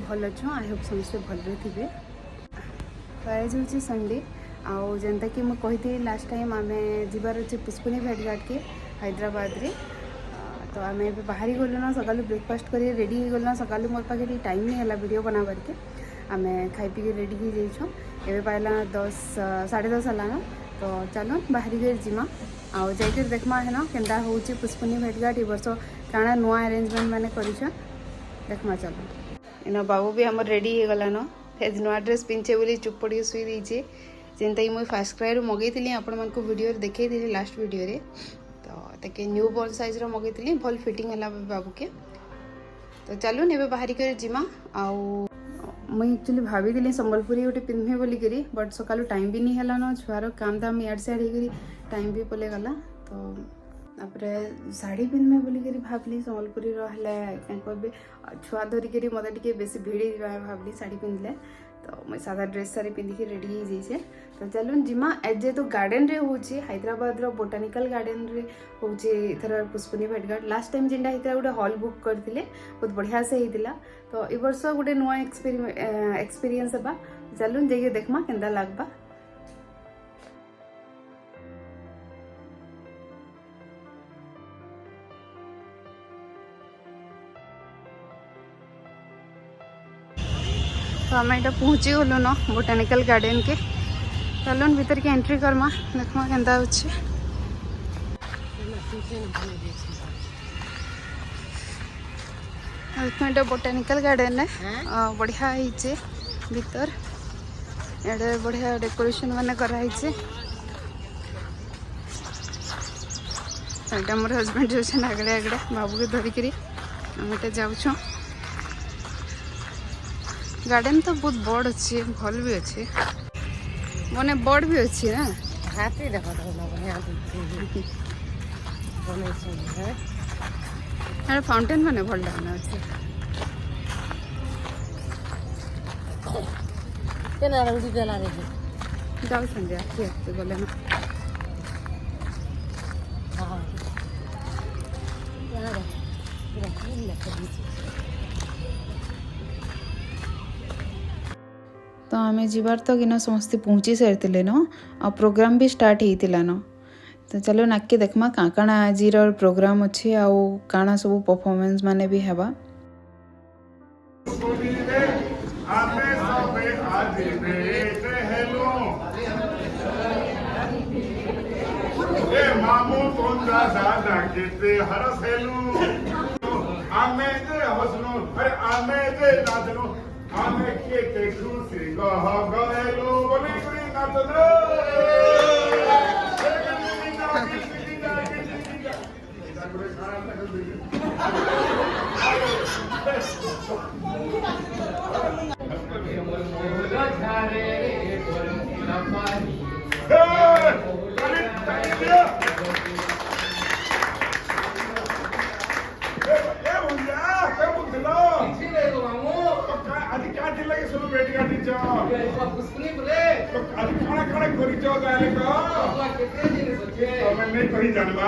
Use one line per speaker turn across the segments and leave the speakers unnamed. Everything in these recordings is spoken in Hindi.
भल अच्छे आई होप समस्ते भलरे थे। तो आज हूँ संडे आउ जेनता कि मुझे कही लास्ट टाइम आम जीवार अच्छे पुष्पनी भेटघाट के हैदराबाद रे। तो आम बाहरी गलु ना सकालू ब्रेकफास्ट कर रेडी हो गलु सकालू मोर पाखे टाइम नहीं है वीडियो बनाबार के आम खाई पी रेडी हो जाइछो एवं पाइला 10 साढ़े 10 है। तो चलो बाहरी कर जीमा आउ जाकर देखमा है ना केन्दा हूँ पुष्पनी भेटघाट ए वर्ष काଣା नुआ अरेंजमेंट मैंने कर देखमा। चलो इन बाबू भी आम रेडी हो गलान फेज नुआ ड्रेस पिंचे बोली चुप पड़ी शुई देचे जेनता कि मुझे फास्ट क्राई मगेली आपण मान वीडियो देखी थी लास्ट वीडियो रे। तो ताके न्यू बॉल साइज मगेली भल फिटिंग है बाबू के। तो चलो ने बाहरी कर जीमा आउ मुझे एक्चुअली भाभी संबलपुरी गोटे पिंधे बोलिकी बट सकालू टाइम भी नहीं है छुआर काम दाम इड सियाड़ टाइम भी पले गला। तो तापर शाढ़ी पिंधे बोलिकी भावली संबलपुरी कहबे छुआ धरिकी मत बेसी भिड़ी भावली शाढ़ी पिंधले। तो मुझे सादा ड्रेस सारी पिंधिकी रेडी हो जाइए। तो चलो जिमा एजे तो गार्डन रे होची हैदराबाद रो बोटानिकल गार्डन रे होची इथर पुष्पनी भेटघाट लास्ट टाइम जेनटा होता गोटे हॉल बुक करते बहुत बढ़िया से होता। तो ए वर्ष गोटे नुआ एक्सपीरियंस है। चलो जाइए देखमा केन्दा लगवा। तो आम यहाँ पहुँची गलु न बोटानिकल गार्डन के। चलो भीतर के एंट्री करमा देखमा केन्दा अच्छे। देखो बोटानिकल गार्डन है बढ़िया है भीतर एडे बढ़िया डेकोरेशन माने कराई। मोर हजबैंड जो आगड़े आगड़े बाबू के धरिकी आम जाऊँ। गार्डन तो बहुत बड़ अच्छी भल भी अच्छी मैंने बड़ भी अच्छी ना हाथी देखो फाउंटेन मैंने भल लगना अच्छे जाऊ संजय गले ना तो आम जीवार तो किना समस्ते पहुँची सारी न आ प्रोग्राम भी स्टार्ट होता न। तो चलो नाके देखमा काଣା आज प्रोग्राम अच्छे आउ काଣା सब परफॉर्मेंस माने भी हेबा।
आमे के खुशी गह गएलो बोली गुरी नाचनो नहीं कहीं जानवर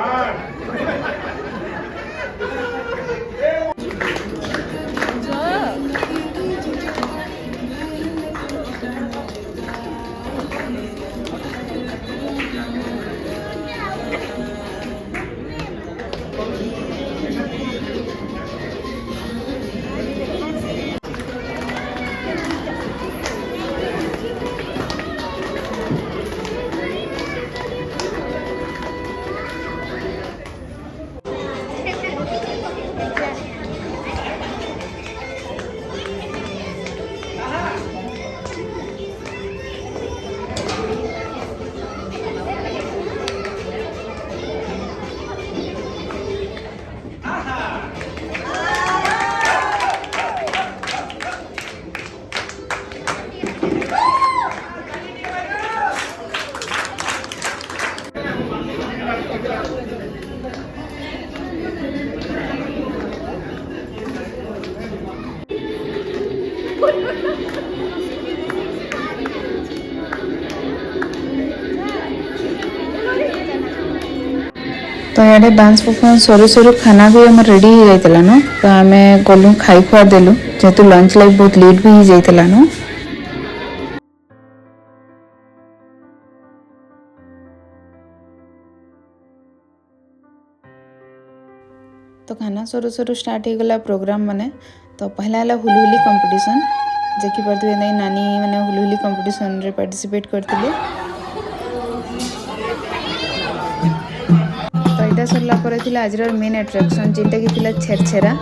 तो ये डांस परफॉर्मेंस सरू सरू खाना भी आम रेडी हो जाता न। तो आम गलु खाई खुआ देलु।
जेहेतु लंच लाइक बहुत लेट भी हो जाइला न। तो खाना सरू सरू स्टार्ट हो गला प्रोग्राम माने। तो पहला है हुलहुली कंपटीशन देखी पारे नहीं नानी मैंने हुलहुली कंपटीशन रे पार्टिसिपेट करते। तो यहाँ सरला आज मेन अट्राक्शन जिनटा कि थिला छेरछेरा।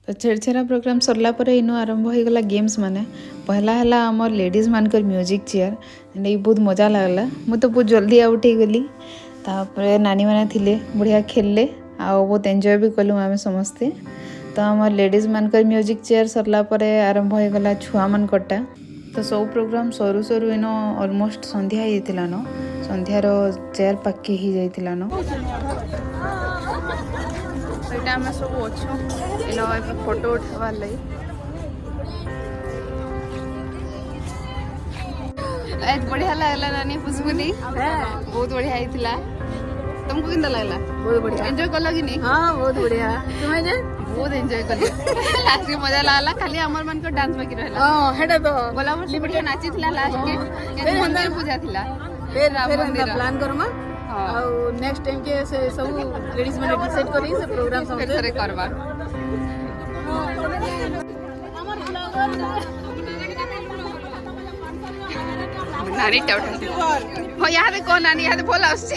तो छेड़छेरा प्रोग्राम सरला पर इनो आरंभ हो गला गेम्स माने। पहला है आमर लेडीज मानकर म्यूजिक चेयर ये बहुत मजा लगला। मु तो बहुत जल्दी आउट हो गली। तापर नानी माने थिले बढ़िया खेलले आ बहुत एंजॉय भी कलु आमे समस्ते। तो आमर लेडीज मानकर म्यूजिक चेयर सरला पर आरंभ हो गला छुआ मन कटा। तो सब प्रोग्राम सरू सरू इनो ऑलमोस्ट संध्या ही थिला न। संध्यार चेयर पाके ही जाइतिला न। ସେଇଟା ଆମେ ସବୁ ଅଛୁ ଏନ ଏବେ ଫଟୋ ଉଠାବାର ଲାଗି। ବହୁତ ବଢ଼ିଆ ଲାଗିଲା ନାନୀ ପୁଷ୍ପୁନି ବହୁତ ବଢ଼ିଆ ହେଇଥିଲା।
तुमको किंदा लागला?
बहुत बढ़िया।
एंजॉय करला कि नहीं?
हाँ बहुत बढ़िया। तुम्हें जे?
बहुत एंजॉय करले। लास्ट के मजा लागला, खाली हमर मन को डांस बाकी रहला।
हाँ हेडा तो
बोला वर्ष बढ़िया नाची थिला लास्ट के।
फिर
मंदिर पूजा थिला।
फिर
राम
फिर
मंदिर।
प्लान करमा
हाँ।
और नेक्स्ट टाइम के से सब लेडीज मैंने डिसाइड करी से प्रोग्राम
फिर
समझे
थोड़े करवा। नानी टाउट। हो यहाँ देखो नानी यहाँ बोला उससे।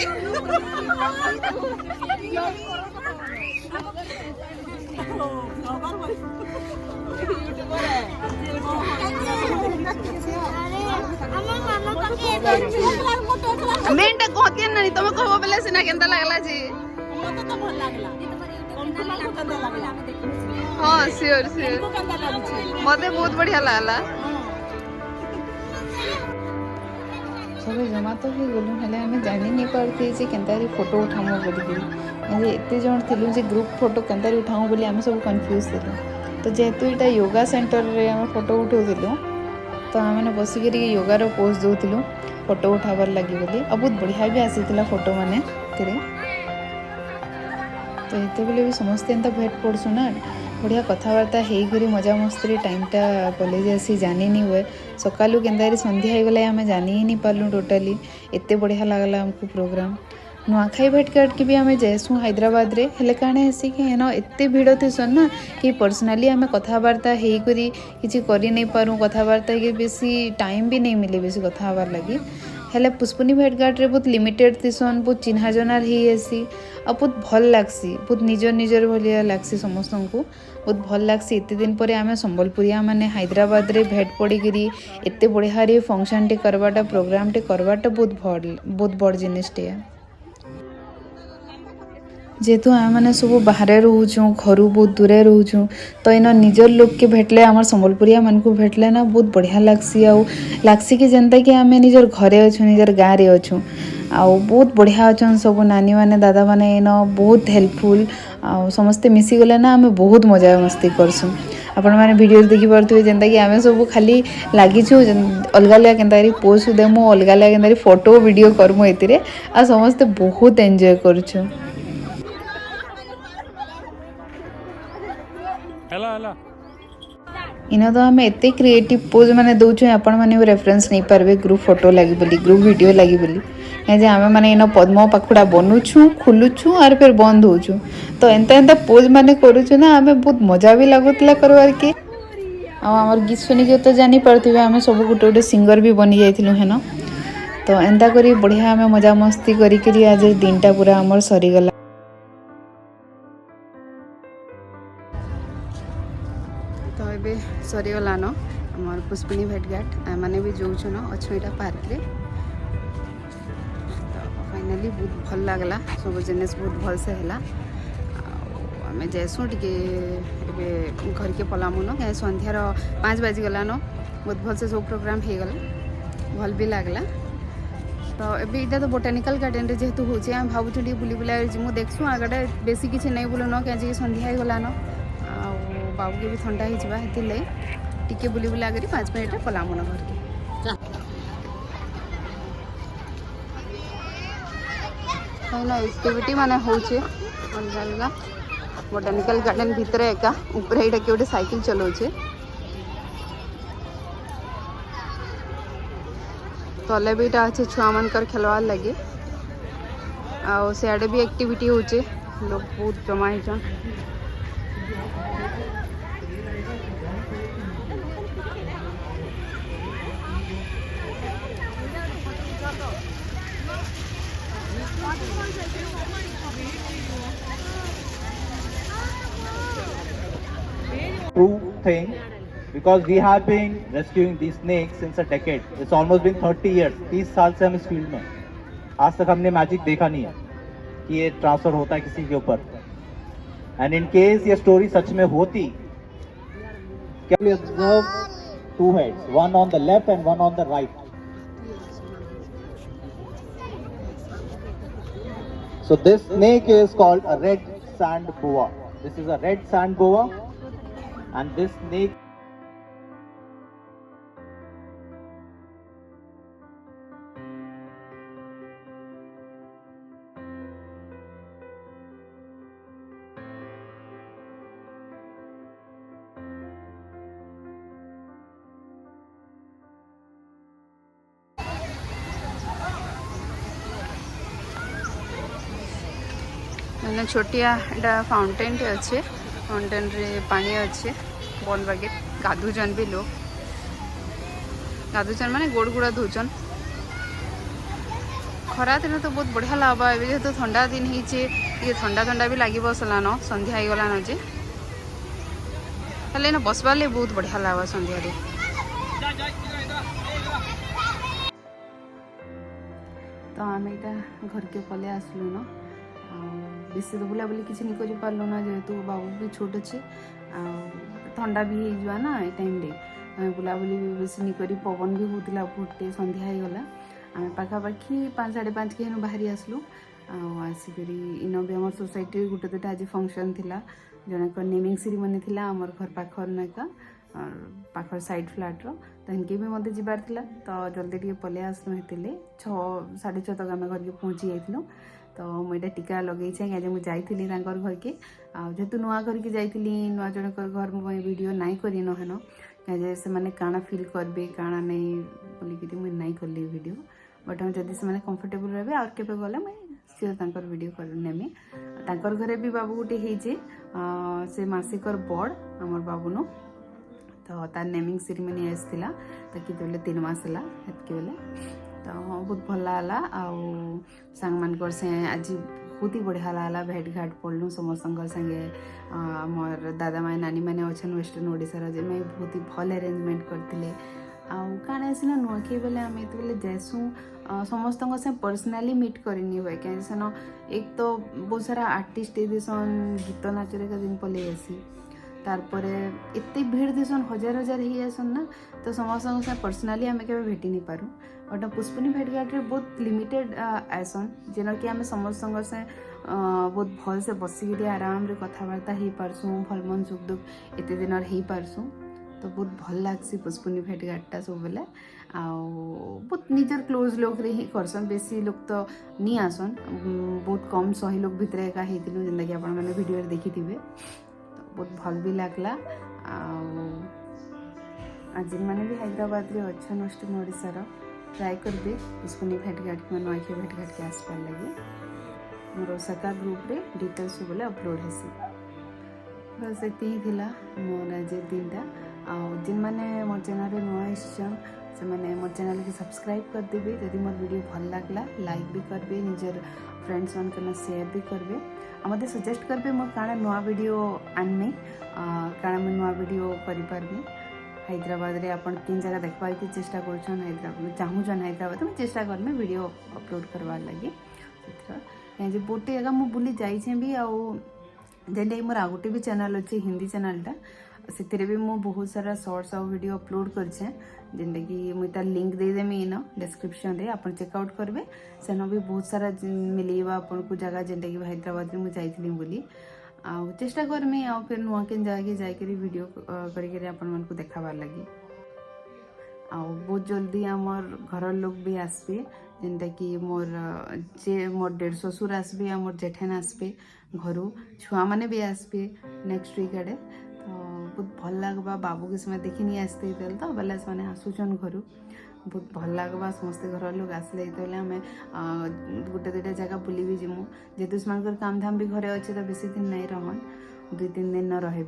मेंटा कहती है नानी तुम्हें कहबो बेले सिना केंता लागला जी?
मते तो भल लागला तुमको कंदा लागला
हाँ श्योर श्योर
कंदा लागछि
मते बहुत बढ़िया लागला।
सब जमा तो ही गलु हेले आमे जानि नहीं पारती जे केनतारी फोटो उठामो बोली कि एते जण थिलु जे ग्रुप फोटो केनतारी उठामो बोली आमे सब कंफ्यूज थिलु। तो जेहेतु एटा योगा सेंटर रे आमे फोटो उठौथिलु तो आमे बसी करी योगा रो पोज दउथिलु फोटो उठाबार लागि बोली आ बहुत बढ़िया भी आसीथिला फोटो माने तेरे। तो एते बेले भी समस्त एंता भेट पड़सु ना बढ़िया कथबार्ता हो मजा मस्ती टाइमटा कॉलेज आसी जानी नहीं हुए सकालू केन्दारी संध्या हो गला आम जानी ही नहीं पार्लु टोटाली एते बढ़िया लगला आमको प्रोग्राम। नुआखाई भेट काट के भी आम जाएसु हैदराबाद रे हेले काणे हेसी कि हेन एते भिड़ थिसन ना कि पर्सनाली आम कथबार्ता हेकरी किछि करि नहीं पारू कथबार्ता के बेसी टाइम भी नहीं मिले बेसी कथा हबार लगी। हेले पुष्पनी भेटघाट रे बहुत लिमिटेड थिसन बहुत चिन्हा जनार ही आसी आ बहुत भल लागसी बहुत निजर निजर भलिया लागसी समस्त को बहुत भल लागसी। एते दिन पर आम संबलपुरिया माने हैदराबाद रे भेट पड़ी करी एते बढ़िया रे फंक्शन टे करवाटा प्रोग्राम टे करवाटा बहुत बड़ जिनिसटे। जेहेतु आम मैंने सब बाहर रोचु घर बहुत दूर रोचु तो इन निजर लोक के भेटले आम संबलपुरिया मान को भेटले ना बहुत बढ़िया लागसी आउ लागसी कि जेनता कि आम निजर घरे अच्छु निजर गाँव रे अच्छु आउ बहुत बढ़िया अच्छन सब नानी माने दादा माने इन बहुत हेल्पफुल आउ समस्ते मिसी गले ना आम बहुत मजा मस्ती करसु। आपण मैंने वीडियो देखि पारथुवे जेनता कि आम सब खाली लागिछु अलग अलग केनता पोज देमु अलग अलग केनता फोटो वीडियो करमु एतिरे आ समस्ते बहुत एंजॉय करछु। इन तो आम एत क्रिएटिव पोज मैंने दौचु आपण मैंने रेफरेंस नहीं पारे ग्रुप फोटो लगी बोली ग्रुप वीडियो लगी बोली कहीं आम मैंने इन पद्म पाखुड़ा बनूछु खुलुछु आर फिर बंद होचु तो एंता एंता पोज मैंने करूछु ना आम बहुत मजा भी लगुला करवार के आमर गीत शुनिक तो जानी पारे आम सब गोटे गोटे सिंगर भी बनी जाइलु हेन तो एंता करी बढ़िया आम मजा मस्ती करी आज दिनटा पूरा आमर सरीगला।
तो ये सरीगला न आम पुष्पिनी भेटघाट मैंने भी जाऊँ न अच्छे यहाँ पार्क रे तो फाइनाली बहुत भल लगला सब जिनिस बहुत भल से है आम जाएसु टे घर के पलामु न क्या संध्यार 5 बाजिगला न बहुत भल से सब प्रोग्राम हो गला भल भी लगला। तो ये तो बोटानिकल गार्डन रे जेहेतु होचे आम भावुँ टे बुली बुला जीमु देखसु आगटा बेसी किसी नहीं बुल न क्या संध्या होगला न बाबू के भी ठंडा होती टिके बुली बुला कर 5 मिनट पलामु न घर के एक्टिविटी माने होचे अलग अलग बोटानिकल गार्डन भितर एका ऊपर एटा के गोटे साइकिल चलाउछे तले भी इटा अच्छे छुआ मानकर खेलवार लगे आ सियाड़े भी एक्टिविटी होचे लोग बहुत जमा होचन।
True thing, because we have been rescuing these snakes since a decade. It's almost been 30 years. 30 साल से हम इस फील्ड में आज तक हमने मैजिक देखा नहीं है कि ये ट्रांसफर होता है किसी के ऊपर। एंड इन केस ये स्टोरी सच में होती, carefully observe two heads, one on the left and one on the right. So this snake is called a red sand boa. This is a red sand boa, and this snake
मैंने छोटिया एटा फाउंटेन टे अच्छे फाउंटेन रे पानी अच्छे बल बागे गाधुचन भी लोग गाधुचन माने गोड़ गुड़ा धोचन खरा दिन तो बहुत बढ़िया लगवा ए जेहेतु ठंडा दिन ही ठंडा ठंडा भी लगे सलान संध्या हो गलान जे हेल्ले बसबार लगे बहुत बढ़िया लगवा संध्या तो आम यहाँ घर के पले आसलु न बेसी तो बुलाबुली किसी नहीं कर पार्लु ना जेहेतु बाबू भी छोट अच्छे ठंडा भी हो ना ये टाइम रे बुलाबुली भी बेसी नहीं करी पवन भी होता फुटे संध्या हो गला आम पाखापाखि 5 साढ़े 5 के बाहरी आसलु आसिक इन भी आम सोसाइटी गोटे दुटा आज फंक्शन थिला जनक नेमिंग सेरेमनी थिला आमर घर पाखर नाका पाखर साइड फ्लाट रो तो इनके भी मत जबार थिला तो जल्दी टे पलि आसलु हेते 6 साढ़े 6 तक आम घर के पहुँची जाइलु तो मुझे टीका लगे आज मुझे जाइली घर के जेहेतु नुआ करके जाइली नुआ जन घर मुझे वीडियो नाई करी नहेन क्या से मैंने काना फील करबे काना नहीं बोलिकी मुझे नाई कली वीडियो बट हम जदि से कंफर्टेबल रहे और केबे गले मैं सियोर तांकर वीडियो कर नेमी तांकर घरे भी बाबू गोटे होइजे से मासिकर बड़ हमर बाबू नो तो तार नेमिंग सेरेमनी आसला ताकि बेले 3 मास है हेतके बेले तो बहुत भल लागला आउ सांग मानकर से आज बहुत ही बढ़िया लागला भेट घाट पड़लु समस्त संगे मोर दादा माए नानी मैंने अच्छे वेस्टर्न ओडिशा जे मैं बहुत ही भल अरेंजमेंट करते आउ काण आसना नुआखी बेले आम ये जाइसु समस्त से पर्सनाली मीट करनी हुए कहीं सेन एक तो बहुत सारा आर्टिस्ट देसन गीत नाचरे का दिन पलि आसी तारपर एत भीड़ देसन हजार हजार ही आसन ना तो समस्त से पर्सनाली आम के भेटी नहीं पारू बट पुष्पनी भेटघाट रे बहुत लिमिटेड आसन जेन कि आम समस्त से बहुत भल से बसिक आराम रे कथबार्ता हो पारसुँ भल मन सुख दुख एत दिन हो पारसुँ तो बहुत भल लगसी पुष्पनी भेटघाटा सब बेले बहुत निजर क्लोज लोग रे ही करसन बेसी लोग तो नहीं आसन बहुत कम 100 लोग भितर एका होइतिलु जेंदा कि आपण माने वीडियो रे देखिथिबे तो बहुत भल भी लागला आज मैंने भी हैदराबाद रे अच्छन वेस्टर्न ओडिशा रो ट्राई करबे पुष्पनी भेटघाट में नौखी भेटघाट के आसपार लगे मोर ओसाका ग्रुप रे डिटेल्स सब बोले अपलोड हेसी बस एति ही थिला मोर आज दिनटा जिन मैंने मोर चैनल नुआ आसन से मैंने मोर चैनल के सब्सक्राइब कर देबे यदि मोर वीडियो भल लागला लाइक भी करबे निजर फ्रेंड्स मान के शेयर भी करबे मते सजेस्ट करबे मोर काना नुआ वीडियो आनमे काना मैं नुआ वीडियो करि पारबे हैदराबाद रे आपण तीन जगह देखबाई के चेष्टा करछन हैदराबाद चाहूछन हैदराबाद में चेष्टा करमे वीडियो अपलोड करवार लगी जे बोटे जगह मु बुली जाई छे भी आ जेने मोर आगोटे भी चैनल अच्छे हिंदी चैनलटा से भी मु बहुत सारा शॉर्ट्स और वीडियो अपलोड करछे जेनटा कि मुई तार लिंक दे देमी इन डिस्क्रिप्शन रे आपण चेकआउट करबे सेनो भी बहुत सारा मिलेबा आपण को जगह जेनटा कि हैदराबाद रे मु जाइथिली बोली आ चेष्टा करमी आ फिर नुआ के जाके जाके वीडियो करिके आपण मन को देखाबार लगी आ बहुत जल्दी आमर घर लोग भी आसबे जेनटा कि मोर डेढ़ ससुर आसबे आ मोर जेठेन आसबे घर छुआ माने भी आसबे नेक्स्ट वीक आड़े तो बहुत भल लगवा बाबू के समय देखी नहीं आसते तो बेले से आसुचन घर बहुत भल लगवा समस्त घर लोग आसले आम गोटे दुटा जगह बुली भी जीमु जेहेतु से काम धाम भी घरे अच्छे तो बेसी दिन नहीं रहन 2-3 दिन न रहे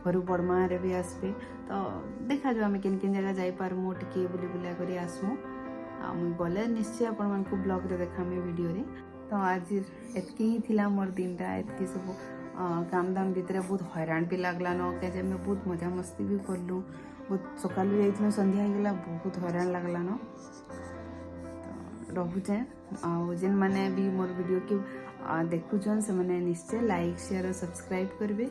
घर बड़मा रे भी आसबे तो देखा जो आम किन जगह जापरमु टे बुली बुला कर आसमु मुई गले निश्चय आपण मन को ब्लॉग रे देखामे वीडियो रे तो आज एतकी ही थिला मोर दिनटा एतकी सब काम धाम भितर बहुत हैरान भी लगला न क्या मैं बहुत मजा मस्ती भी करलु बहुत सकालू जाइल संध्या होगा बहुत हैरान लगला न तो रोचे जेन मैंने भी मोर वीडियो के देखुचन से मैंने निश्चय लाइक शेयर और सब्सक्राइब करेंगे।